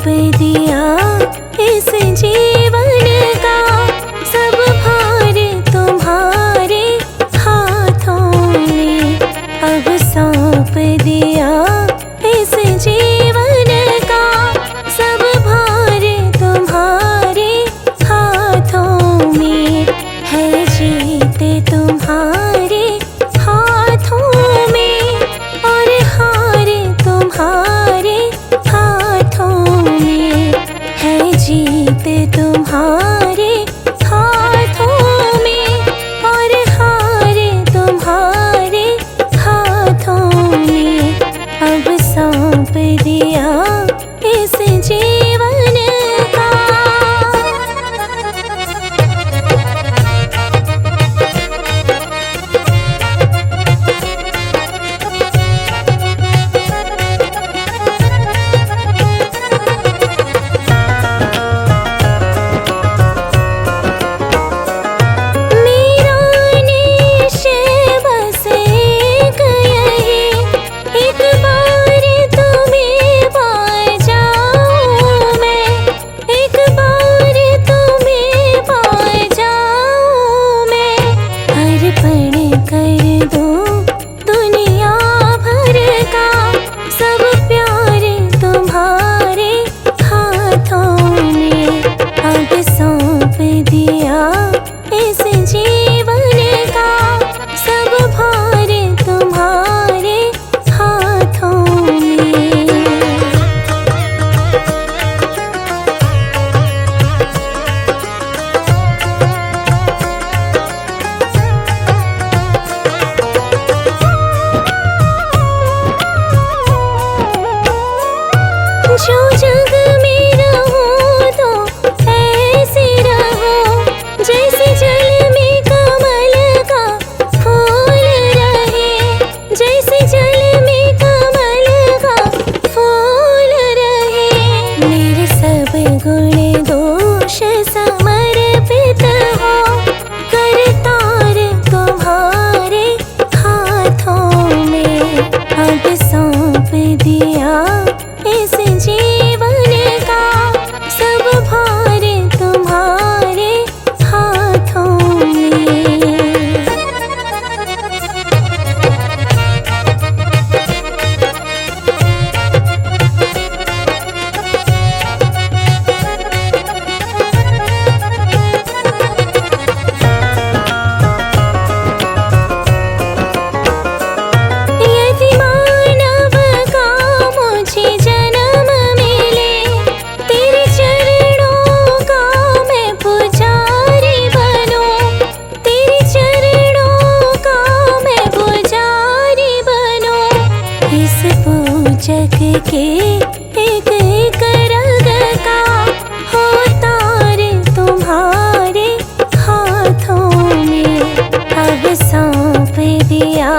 दिया इस जीवन का, सब भार तुम्हारे हाथों में। अब सौंप दिया इस जीवन का, सब भार तुम्हारे हाथों में। है जीत तुम्हारे हाथों में और हार तुम्हारे हाथों में। है जीत तुम्हारे हाथों में और हार तुम्हारे हाथों में। अब सौंप दिया इस जीवन का। जो जग में रहो तो ऐसे रहो, जैसे जल में कमल का फूल रहे। जैसे जल में कमल का फूल रहे। मेरे सब गुण दोष समर्पित हो, करतार तुम्हारे हाथों में। अब सौंप दिया इस जीवन का, सब भार तुम्हारे हाथों में। यदि मानव का मुझे जन्म मिले, तेरे चरणों का मैं पुजारी बनूं। तेरे चरणों का मैं पुजारी बनूं। इस पूजक के एक एक रग का हो तार तुम्हारे हाथों में। अब सौंप दिया